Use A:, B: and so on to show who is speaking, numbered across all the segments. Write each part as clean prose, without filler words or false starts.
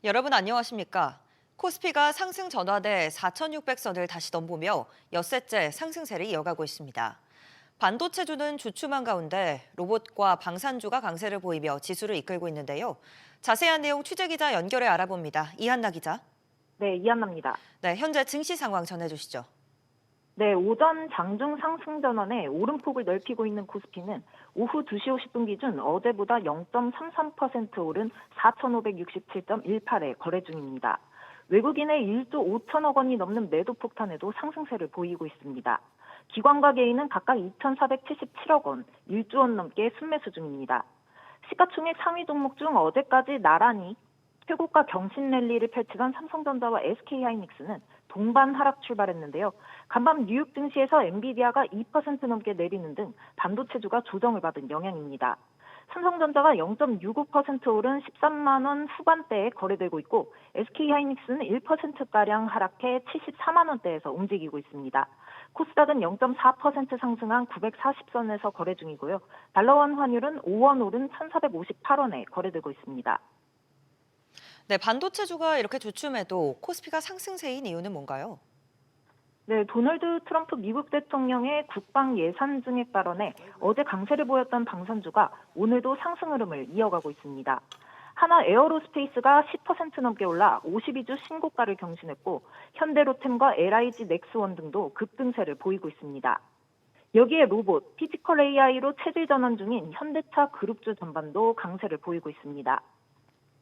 A: 여러분 안녕하십니까? 코스피가 상승 전환에 4,600선을 다시 넘보며 엿새째 상승세를 이어가고 있습니다. 반도체주는 주춤한 가운데 로봇과 방산주가 강세를 보이며 지수를 이끌고 있는데요. 자세한 내용 취재기자 연결해 알아봅니다. 이한나 기자.
B: 네, 이한나입니다.
A: 네, 현재 증시 상황 전해주시죠.
B: 네, 오전 장중 상승 전환에 오름폭을 넓히고 있는 코스피는 오후 2시 50분 기준 어제보다 0.33% 오른 4,567.18에 거래 중입니다. 외국인의 1조 5천억 원이 넘는 매도 폭탄에도 상승세를 보이고 있습니다. 기관과 개인은 각각 2,477억 원, 1조 원 넘게 순매수 중입니다. 시가총액 상위 종목 중 어제까지 나란히 최고가 경신 랠리를 펼치던 삼성전자와 SK하이닉스는 동반 하락 출발했는데요. 간밤 뉴욕 증시에서 엔비디아가 2% 넘게 내리는 등 반도체주가 조정을 받은 영향입니다. 삼성전자가 0.65% 오른 13만 원 후반대에 거래되고 있고 SK하이닉스는 1%가량 하락해 74만 원대에서 움직이고 있습니다. 코스닥은 0.4% 상승한 940선에서 거래 중이고요. 달러원 환율은 5원 오른 1,458원에 거래되고 있습니다.
A: 네, 반도체주가 이렇게 주춤해도 코스피가 상승세인 이유는 뭔가요?
B: 네, 도널드 트럼프 미국 대통령의 국방 예산 증액 발언에 어제 강세를 보였던 방산주가 오늘도 상승 흐름을 이어가고 있습니다. 하나 에어로스페이스가 10% 넘게 올라 52주 신고가를 경신했고 현대로템과 LIG 넥스원 등도 급등세를 보이고 있습니다. 여기에 로봇, 피지컬 AI로 체질 전환 중인 현대차 그룹주 전반도 강세를 보이고 있습니다.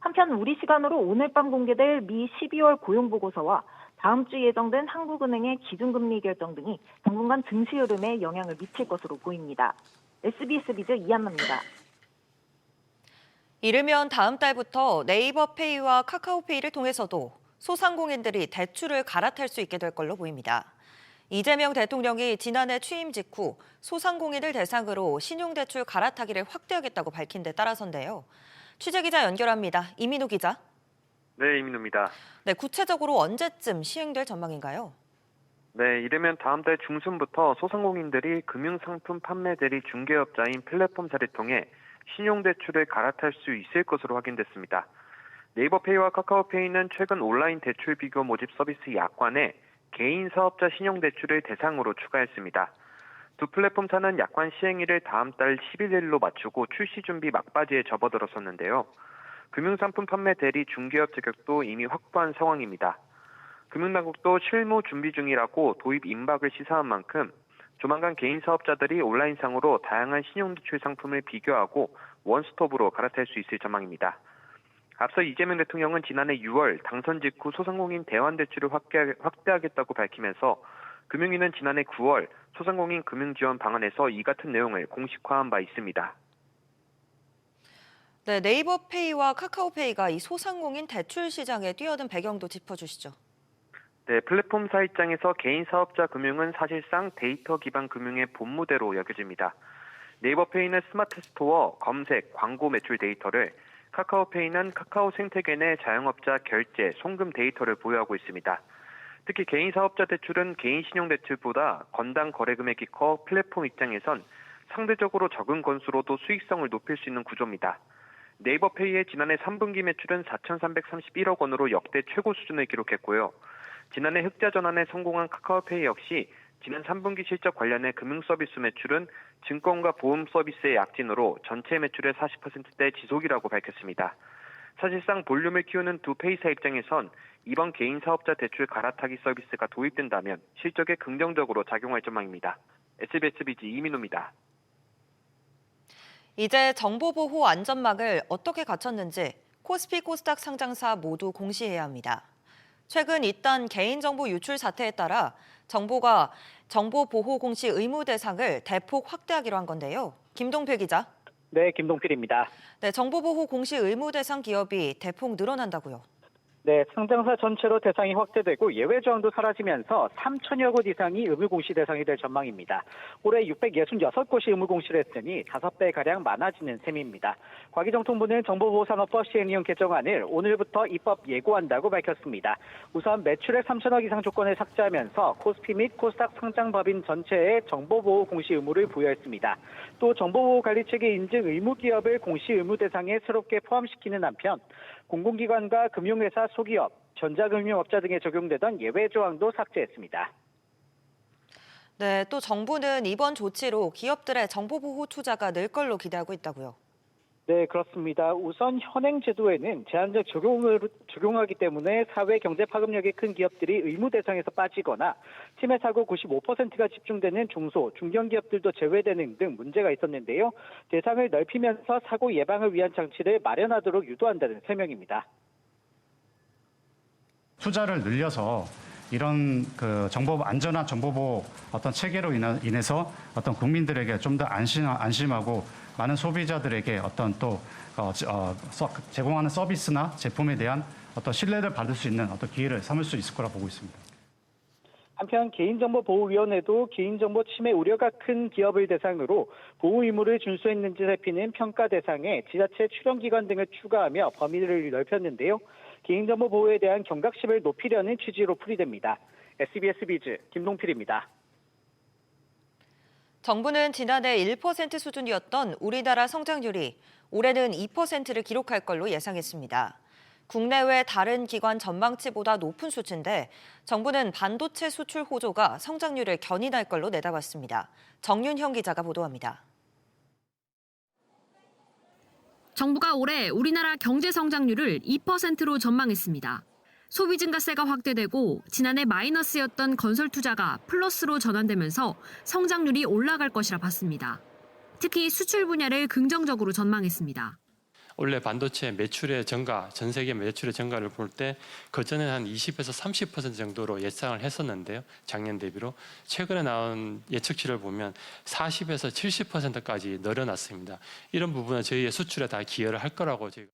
B: 한편 우리 시간으로 오늘 밤 공개될 미 12월 고용보고서와 다음 주 예정된 한국은행의 기준금리 결정 등이 당분간 증시 흐름에 영향을 미칠 것으로 보입니다. SBS 비즈 이한나입니다.
A: 이르면 다음 달부터 네이버 페이와 카카오페이를 통해서도 소상공인들이 대출을 갈아탈 수 있게 될 걸로 보입니다. 이재명 대통령이 지난해 취임 직후 소상공인을 대상으로 신용대출 갈아타기를 확대하겠다고 밝힌 데 따라서인데요. 취재기자 연결합니다. 이민우 기자.
C: 네, 이민우입니다.
A: 네, 구체적으로 언제쯤 시행될 전망인가요?
C: 네, 이르면 다음 달 중순부터 소상공인들이 금융상품 판매 대리 중개업자인 플랫폼사를 통해 신용대출을 갈아탈 수 있을 것으로 확인됐습니다. 네이버페이와 카카오페이는 최근 온라인 대출 비교 모집 서비스 약관에 개인 사업자 신용대출을 대상으로 추가했습니다. 두 플랫폼사는 약관 시행일을 다음 달 11일로 맞추고 출시 준비 막바지에 접어들었었는데요. 금융상품 판매 대리 중개업 자격도 이미 확보한 상황입니다. 금융당국도 실무 준비 중이라고 도입 임박을 시사한 만큼 조만간 개인 사업자들이 온라인상으로 다양한 신용대출 상품을 비교하고 원스톱으로 갈아탈 수 있을 전망입니다. 앞서 이재명 대통령은 지난해 6월 당선 직후 소상공인 대환대출을 확대하겠다고 밝히면서 금융위는 지난해 9월 소상공인 금융지원 방안에서 이 같은 내용을 공식화한 바 있습니다.
A: 네, 네이버 페이와 카카오페이가 이 소상공인 대출 시장에 뛰어든 배경도 짚어주시죠.
C: 네, 플랫폼사 입장에서 개인 사업자 금융은 사실상 데이터 기반 금융의 본무대로 여겨집니다. 네이버페이는 스마트 스토어, 검색, 광고 매출 데이터를, 카카오페이는 카카오 생태계 내 자영업자 결제, 송금 데이터를 보유하고 있습니다. 특히 개인 사업자 대출은 개인 신용대출보다 건당 거래 금액이 커 플랫폼 입장에선 상대적으로 적은 건수로도 수익성을 높일 수 있는 구조입니다. 네이버페이의 지난해 3분기 매출은 4,331억 원으로 역대 최고 수준을 기록했고요. 지난해 흑자 전환에 성공한 카카오페이 역시 지난 3분기 실적 관련해 금융서비스 매출은 증권과 보험 서비스의 약진으로 전체 매출의 40%대 지속이라고 밝혔습니다. 사실상 볼륨을 키우는 두 페이사 입장에선 이번 개인 사업자 대출 갈아타기 서비스가 도입된다면 실적에 긍정적으로 작용할 전망입니다. SBS 비즈 이민호입니다.
A: 이제 정보보호 안전망을 어떻게 갖췄는지 코스피 코스닥 상장사 모두 공시해야 합니다. 최근 잇단 개인정보 유출 사태에 따라 정부가 정보보호 공시 의무 대상을 대폭 확대하기로 한 건데요. 김동필 기자.
D: 네, 김동필입니다.
A: 네, 정보보호 공시 의무 대상 기업이 대폭 늘어난다고요.
D: 네, 상장사 전체로 대상이 확대되고 예외 조항도 사라지면서 3천여 곳 이상이 의무공시 대상이 될 전망입니다. 올해 666곳이 의무공시를 했으니 5배가량 많아지는 셈입니다. 과기정통부는 정보보호산업법 시행령 개정안을 오늘부터 입법 예고한다고 밝혔습니다. 우선 매출액 3천억 이상 조건을 삭제하면서 코스피 및 코스닥 상장법인 전체에 정보보호 공시 의무를 부여했습니다. 또 정보보호 관리체계 인증 의무 기업을 공시 의무 대상에 새롭게 포함시키는 한편 공공기관과 금융회사 소기업, 전자금융업자 등에 적용되던 예외 조항도 삭제했습니다.
A: 네, 또 정부는 이번 조치로 기업들의 정보보호 투자가 늘 걸로 기대하고 있다고요.
D: 네, 그렇습니다. 우선 현행 제도에는 제한적 적용하기 때문에 사회 경제 파급력이 큰 기업들이 의무 대상에서 빠지거나 침해 사고 95%가 집중되는 중소, 중견기업들도 제외되는 등 문제가 있었는데요. 대상을 넓히면서 사고 예방을 위한 장치를 마련하도록 유도한다는 설명입니다.
E: 투자를 늘려서 이런 안전한 정보보호 어떤 체계로 인해서 어떤 국민들에게 좀 더 안심하고 많은 소비자들에게 어떤 또 제공하는 서비스나 제품에 대한 어떤 신뢰를 받을 수 있는 어떤 기회를 삼을 수 있을 거라 보고 있습니다.
D: 한편 개인정보보호위원회도 개인정보 침해 우려가 큰 기업을 대상으로 보호 의무를 준수했는지 살피는 평가 대상에 지자체 출연기관 등을 추가하며 범위를 넓혔는데요. 개인정보 보호에 대한 경각심을 높이려는 취지로 풀이됩니다. SBS 비즈 김동필입니다.
A: 정부는 지난해 1% 수준이었던 우리나라 성장률이 올해는 2%를 기록할 걸로 예상했습니다. 국내외 다른 기관 전망치보다 높은 수치인데 정부는 반도체 수출 호조가 성장률을 견인할 걸로 내다봤습니다. 정윤형 기자가 보도합니다.
F: 정부가 올해 우리나라 경제 성장률을 2%로 전망했습니다. 소비 증가세가 확대되고 지난해 마이너스였던 건설 투자가 플러스로 전환되면서 성장률이 올라갈 것이라 봤습니다. 특히 수출 분야를 긍정적으로 전망했습니다.
G: 원래 반도체 매출의 증가, 전 세계 매출의 증가를 볼 때 그전에 한 20에서 30% 정도로 예상을 했었는데요. 작년 대비로. 최근에 나온 예측치를 보면 40에서 70%까지 늘어났습니다. 이런 부분은 저희의 수출에 다 기여를 할 거라고 저희가.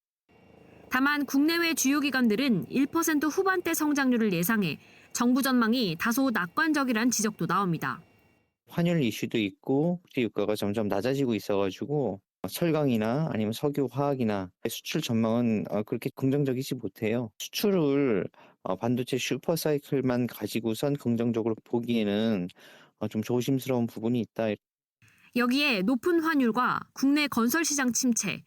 F: 다만 국내외 주요 기관들은 1% 후반대 성장률을 예상해 정부 전망이 다소 낙관적이란 지적도 나옵니다.
H: 환율 이슈도 있고 국제 유가가 점점 낮아지고 있어가지고 철강이나 아니면 석유, 화학이나 수출 전망은 그렇게 긍정적이지 못해요. 수출을 반도체 슈퍼사이클만 가지고선 긍정적으로 보기에는 좀 조심스러운 부분이 있다.
F: 여기에 높은 환율과 국내 건설 시장 침체,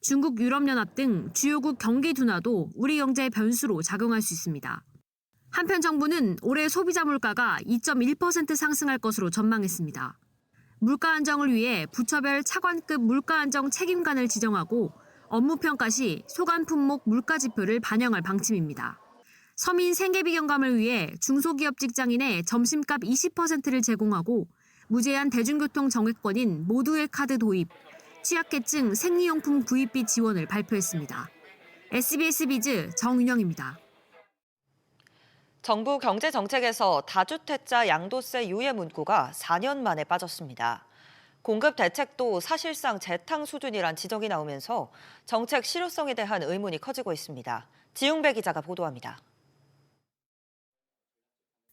F: 중국 유럽연합 등 주요국 경기 둔화도 우리 경제의 변수로 작용할 수 있습니다. 한편 정부는 올해 소비자 물가가 2.1% 상승할 것으로 전망했습니다. 물가 안정을 위해 부처별 차관급 물가 안정 책임관을 지정하고 업무 평가 시 소관 품목 물가 지표를 반영할 방침입니다. 서민 생계비 경감을 위해 중소기업 직장인의 점심값 20%를 제공하고 무제한 대중교통 정액권인 모두의 카드 도입, 취약계층 생리용품 구입비 지원을 발표했습니다. SBS 비즈 정윤영입니다.
A: 정부 경제정책에서 다주택자 양도세 유예 문구가 4년 만에 빠졌습니다. 공급 대책도 사실상 재탕 수준이란 지적이 나오면서 정책 실효성에 대한 의문이 커지고 있습니다. 지웅배 기자가 보도합니다.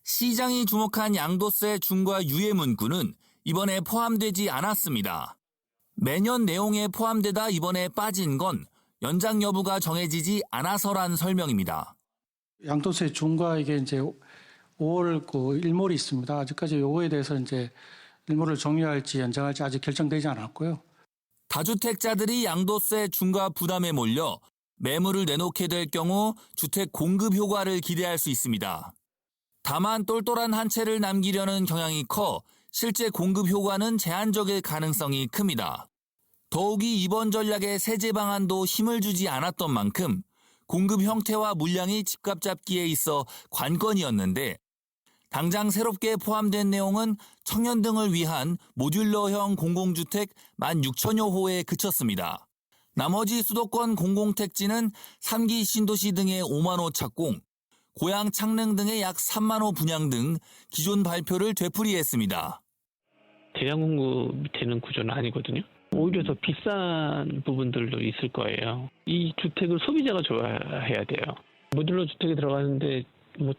I: 시장이 주목한 양도세 중과 유예 문구는 이번에 포함되지 않았습니다. 매년 내용에 포함되다 이번에 빠진 건 연장 여부가 정해지지 않아서란 설명입니다.
J: 양도세 중과 이게 이제 5월 일몰이 있습니다. 아직까지 요거에 대해서 이제 일몰을 종료할지 연장할지 아직 결정되지 않았고요.
I: 다주택자들이 양도세 중과 부담에 몰려 매물을 내놓게 될 경우 주택 공급 효과를 기대할 수 있습니다. 다만 똘똘한 한 채를 남기려는 경향이 커 실제 공급 효과는 제한적일 가능성이 큽니다. 더욱이 이번 전략의 세제 방안도 힘을 주지 않았던 만큼 공급 형태와 물량이 집값 잡기에 있어 관건이었는데 당장 새롭게 포함된 내용은 청년 등을 위한 모듈러형 공공주택 16,000여 호에 그쳤습니다. 나머지 수도권 공공택지는 3기 신도시 등의 5만 호 착공, 고양 창릉 등의 약 3만 호 분양 등 기존 발표를 되풀이했습니다.
K: 대량 공급이 되는 구조는 아니거든요. 오히려 더 비싼 부분들도 있을 거예요. 이 주택을 소비자가 좋아해야 돼요. 모듈러 주택에 들어가는데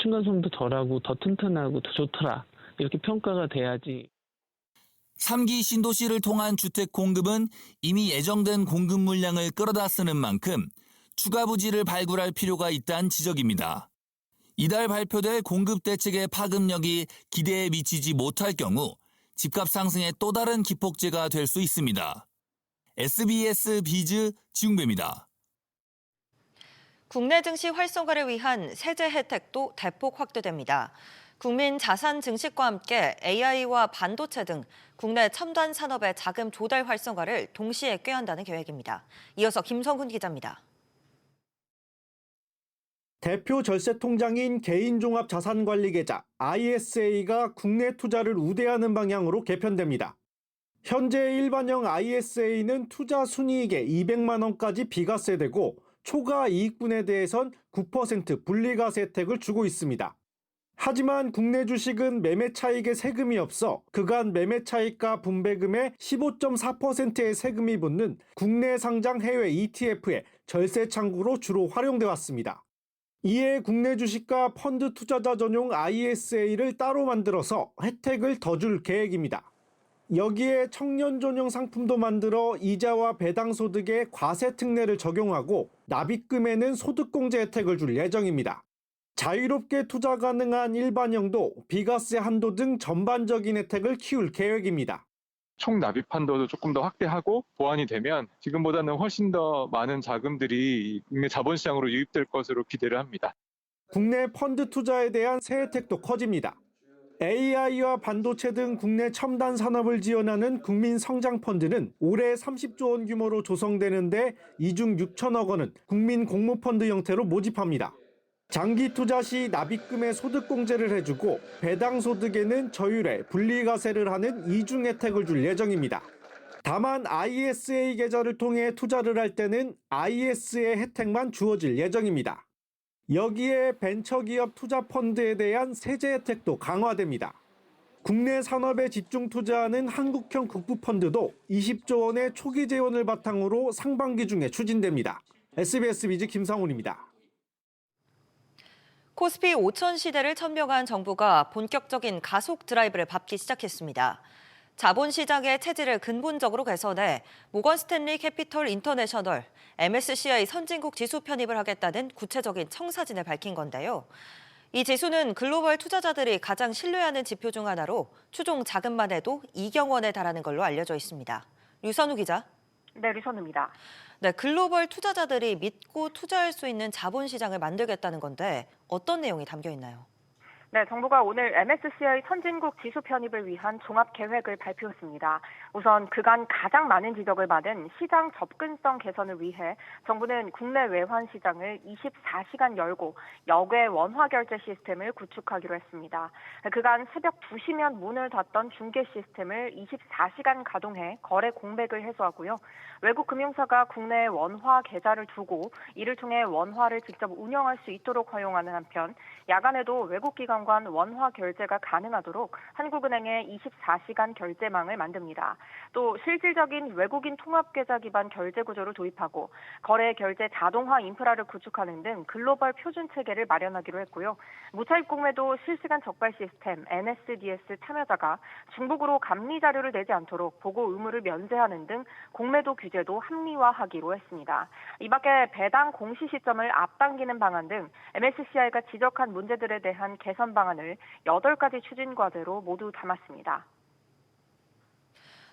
K: 층간소음도 덜하고 더 튼튼하고 더 좋더라. 이렇게 평가가 돼야지.
I: 3기 신도시를 통한 주택 공급은 이미 예정된 공급 물량을 끌어다 쓰는 만큼 추가 부지를 발굴할 필요가 있다는 지적입니다. 이달 발표될 공급 대책의 파급력이 기대에 미치지 못할 경우 집값 상승의 또 다른 기폭제가 될 수 있습니다. SBS 비즈 지웅배입니다.
A: 국내 증시 활성화를 위한 세제 혜택도 대폭 확대됩니다. 국민 자산 증식과 함께 AI와 반도체 등 국내 첨단 산업의 자금 조달 활성화를 동시에 꾀한다는 계획입니다. 이어서 김성훈 기자입니다.
L: 대표 절세 통장인 개인종합자산관리계좌 ISA가 국내 투자를 우대하는 방향으로 개편됩니다. 현재 일반형 ISA는 투자 순이익의 200만 원까지 비과세되고 초과 이익분에 대해선 9% 분리과세 혜택을 주고 있습니다. 하지만 국내 주식은 매매 차익에 세금이 없어 그간 매매 차익과 분배금의 15.4%의 세금이 붙는 국내 상장 해외 ETF의 절세 창구로 주로 활용돼 왔습니다. 이에 국내 주식과 펀드 투자자 전용 ISA를 따로 만들어서 혜택을 더 줄 계획입니다. 여기에 청년 전용 상품도 만들어 이자와 배당 소득에 과세 특례를 적용하고 납입금에는 소득공제 혜택을 줄 예정입니다. 자유롭게 투자 가능한 일반형도 비과세 한도 등 전반적인 혜택을 키울 계획입니다.
M: 총 납입 한도도 조금 더 확대하고 보완이 되면 지금보다는 훨씬 더 많은 자금들이 국내 자본시장으로 유입될 것으로 기대를 합니다.
L: 국내 펀드 투자에 대한 세 혜택도 커집니다. AI와 반도체 등 국내 첨단 산업을 지원하는 국민성장펀드는 올해 30조 원 규모로 조성되는데 이 중 6천억 원은 국민공모펀드 형태로 모집합니다. 장기 투자 시 납입금에 소득공제를 해주고 배당 소득에는 저율의 분리과세를 하는 이중 혜택을 줄 예정입니다. 다만 ISA 계좌를 통해 투자를 할 때는 ISA 혜택만 주어질 예정입니다. 여기에 벤처기업 투자펀드에 대한 세제 혜택도 강화됩니다. 국내 산업에 집중 투자하는 한국형 국부펀드도 20조 원의 초기 재원을 바탕으로 상반기 중에 추진됩니다. SBS 비즈 김상훈입니다.
A: 코스피 5천 시대를 천명한 정부가 본격적인 가속 드라이브를 밟기 시작했습니다. 자본시장의 체질을 근본적으로 개선해 모건 스탠리 캐피털 인터내셔널, MSCI 선진국 지수 편입을 하겠다는 구체적인 청사진을 밝힌 건데요. 이 지수는 글로벌 투자자들이 가장 신뢰하는 지표 중 하나로 추종 자금만 해도 2경 원에 달하는 걸로 알려져 있습니다. 류선우 기자.
N: 네, 류선우입니다.
A: 네, 글로벌 투자자들이 믿고 투자할 수 있는 자본시장을 만들겠다는 건데 어떤 내용이 담겨 있나요?
N: 네, 정부가 오늘 MSCI 선진국 지수 편입을 위한 종합 계획을 발표했습니다. 우선 그간 가장 많은 지적을 받은 시장 접근성 개선을 위해 정부는 국내 외환 시장을 24시간 열고 역외 원화 결제 시스템을 구축하기로 했습니다. 그간 새벽 2시면 문을 닫던 중개 시스템을 24시간 가동해 거래 공백을 해소하고요. 외국 금융사가 국내에 원화 계좌를 두고 이를 통해 원화를 직접 운영할 수 있도록 허용하는 한편 야간에도 외국 기관 간 원화 결제가 가능하도록 한국은행의 24시간 결제망을 만듭니다. 또 실질적인 외국인 통합계좌 기반 결제 구조를 도입하고 거래 결제 자동화 인프라를 구축하는 등 글로벌 표준 체계를 마련하기로 했고요. 무차입 공매도 실시간 적발 시스템 NSDS 참여자가 중복으로 감리 자료를 내지 않도록 보고 의무를 면제하는 등 공매도 규제도 합리화하기로 했습니다. 이 밖에 배당 공시 시점을 앞당기는 방안 등 MSCI가 지적한 문제들에 대한 개선 방안을 8가지 추진 과제로 모두 담았습니다.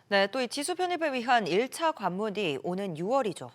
A: 네, 또 이 지수 편입을 위한 1차 관문이 오는 6월이죠.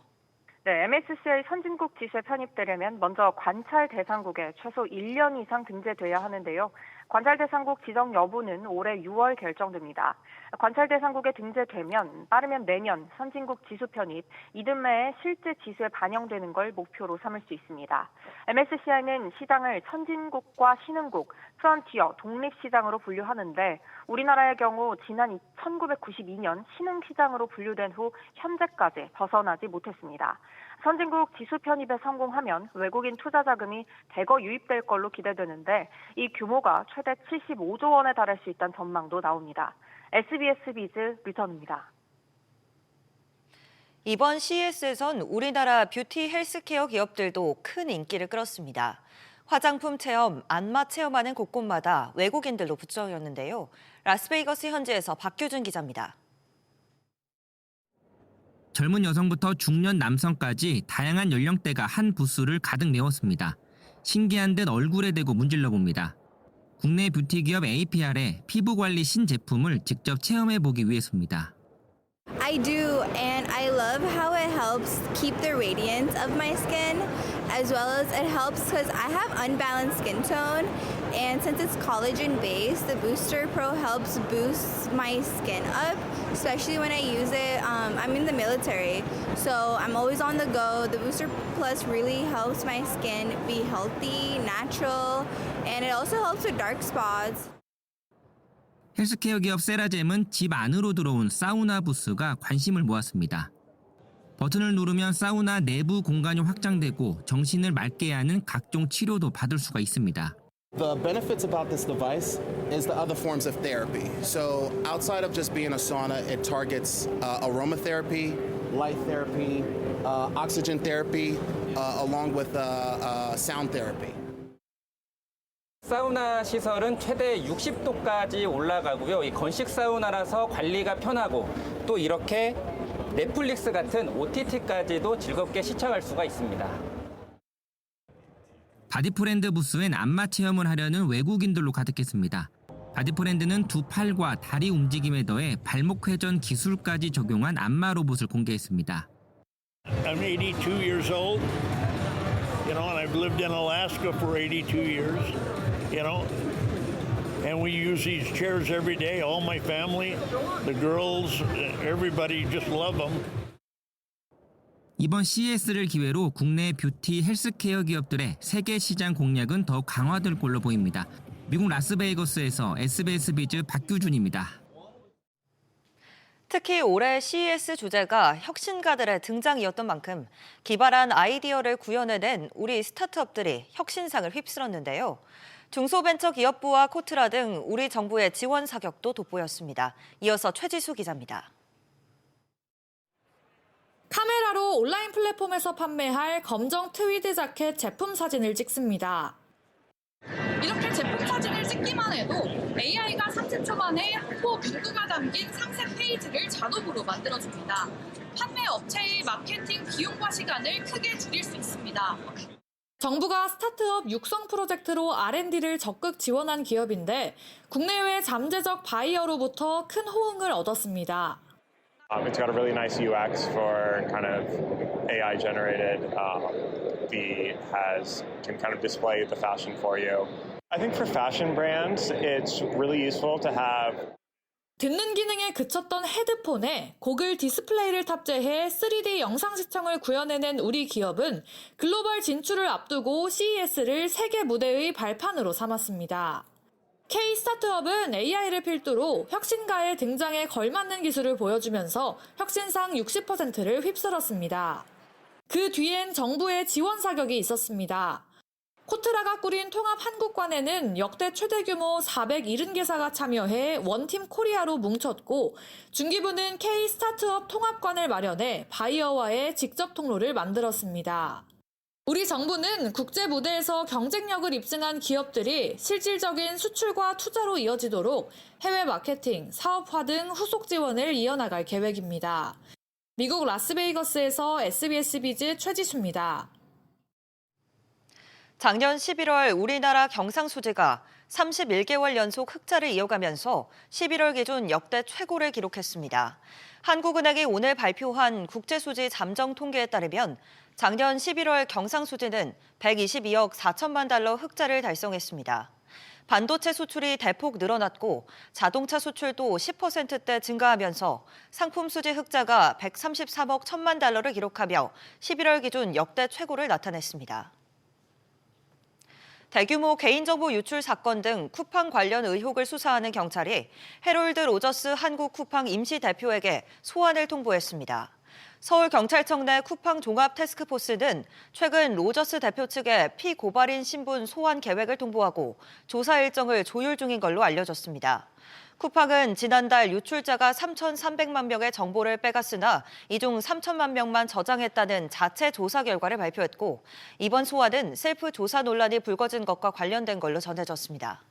N: 네, MSCI 선진국 지수에 편입되려면 먼저 관찰 대상국에 최소 1년 이상 등재돼야 하는데요. 관찰 대상국 지정 여부는 올해 6월 결정됩니다. 관찰 대상국에 등재되면 빠르면 내년 선진국 지수 편입 이듬해에 실제 지수에 반영되는 걸 목표로 삼을 수 있습니다. MSCI는 시장을 선진국과 신흥국, 프론티어, 독립시장으로 분류하는데 우리나라의 경우 지난 1992년 신흥시장으로 분류된 후 현재까지 벗어나지 못했습니다. 선진국 지수 편입에 성공하면 외국인 투자 자금이 대거 유입될 걸로 기대되는데 이 규모가 최대 75조 원에 달할 수 있다는 전망도 나옵니다. SBS 비즈 류선우입니다.
A: 이번 CES에선 우리나라 뷰티 헬스케어 기업들도 큰 인기를 끌었습니다. 화장품 체험, 안마 체험하는 곳곳마다 외국인들로 북적였는데요. 라스베이거스 현지에서 박규준 기자입니다.
O: 젊은 여성부터 중년 남성까지 다양한 연령대가 한 부스를 가득 메웠습니다. 신기한 듯 얼굴에 대고 문질러 봅니다. 국내 뷰티 기업 APR의 피부 관리 신제품을 직접 체험해 보기 위해서입니다.
P: I do, and I love how it helps keep the radiance of my skin. as well as it helps because I have unbalanced skin tone, and since it's collagen based, the Booster Pro helps boost my skin up, especially when I use it. I'm in the military, so I'm always on the go. The Booster Plus really helps my skin be healthy, natural, and it also helps with dark spots.
O: 헬스케어 기업 세라젬은 집 안으로 들어온 사우나 부스가 관심을 모았습니다. 버튼을 누르면 사우나 내부 공간이 확장되고 정신을 맑게 하는 각종 치료도 받을 수가 있습니다.
Q: The benefits about this device is the other forms of therapy. So outside of just being a sauna, it targets aromatherapy, light therapy, oxygen therapy, along with sound therapy.
R: 사우나 시설은 최대 60도까지 올라가고요. 이 건식 사우나라서 관리가 편하고 또 이렇게 넷플릭스 같은 OTT까지도 즐겁게 시청할 수가 있습니다.
O: 바디프렌드 부스엔 안마 체험을 하려는 외국인들로 가득했습니다. 바디프렌드는 두 팔과 다리 움직임에 더해 발목 회전 기술까지 적용한 안마 로봇을 공개했습니다.
S: I'm 82 years old, and I've lived in Alaska for 82 years, and we use these chairs every day. All my family, the girls, everybody just love them.
O: 이번 CES를 기회로 국내 뷰티 헬스케어 기업들의 세계 시장 공략은 더 강화될 걸로 보입니다. 미국 라스베이거스에서 SBS 비즈 박규준입니다.
A: 특히 올해 CES 주제가 혁신가들의 등장이었던 만큼 기발한 아이디어를 구현해낸 우리 스타트업들이 혁신상을 휩쓸었는데요. 중소벤처기업부와 코트라 등 우리 정부의 지원 사격도 돋보였습니다. 이어서 최지수 기자입니다.
T: 카메라로 온라인 플랫폼에서 판매할 검정 트위드 자켓 제품 사진을 찍습니다.
U: 이렇게 제품 사진을 찍기만 해도 AI가 30초 만에 홍보 문구가 담긴 상세 페이지를 자동으로 만들어줍니다. 판매 업체의 마케팅 비용과 시간을 크게 줄일 수 있습니다.
T: 정부가 스타트업 육성 프로젝트로 R&D를 적극 지원한 기업인데 국내외 잠재적 바이어로부터 큰 호응을 얻었습니다.
V: It's got a really nice UX for kind of AI generated. Can kind of display the fashion for you. I think for fashion brands, it's really useful to have.
T: 듣는 기능에 그쳤던 헤드폰에 고글 디스플레이를 탑재해 3D 영상 시청을 구현해낸 우리 기업은 글로벌 진출을 앞두고 CES를 세계 무대의 발판으로 삼았습니다. K-스타트업은 AI를 필두로 혁신가의 등장에 걸맞는 기술을 보여주면서 혁신상 60%를 휩쓸었습니다. 그 뒤엔 정부의 지원 사격이 있었습니다. 코트라가 꾸린 통합 한국관에는 역대 최대 규모 470개사가 참여해 원팀 코리아로 뭉쳤고 중기부는 K-스타트업 통합관을 마련해 바이어와의 직접 통로를 만들었습니다. 우리 정부는 국제 무대에서 경쟁력을 입증한 기업들이 실질적인 수출과 투자로 이어지도록 해외 마케팅, 사업화 등 후속 지원을 이어나갈 계획입니다. 미국 라스베이거스에서 SBS 비즈 최지수입니다.
A: 작년 11월 우리나라 경상수지가 31개월 연속 흑자를 이어가면서 11월 기준 역대 최고를 기록했습니다. 한국은행이 오늘 발표한 국제수지 잠정 통계에 따르면 작년 11월 경상수지는 122억 4천만 달러 흑자를 달성했습니다. 반도체 수출이 대폭 늘어났고 자동차 수출도 10%대 증가하면서 상품 수지 흑자가 133억 1천만 달러를 기록하며 11월 기준 역대 최고를 나타냈습니다. 대규모 개인정보 유출 사건 등 쿠팡 관련 의혹을 수사하는 경찰이 해롤드 로저스 한국 쿠팡 임시 대표에게 소환을 통보했습니다. 서울경찰청 내 쿠팡 종합태스크포스는 최근 로저스 대표 측에 피고발인 신분 소환 계획을 통보하고 조사 일정을 조율 중인 걸로 알려졌습니다. 쿠팡은 지난달 유출자가 3,300만 명의 정보를 빼갔으나 이 중 3천만 명만 저장했다는 자체 조사 결과를 발표했고 이번 소환은 셀프 조사 논란이 불거진 것과 관련된 걸로 전해졌습니다.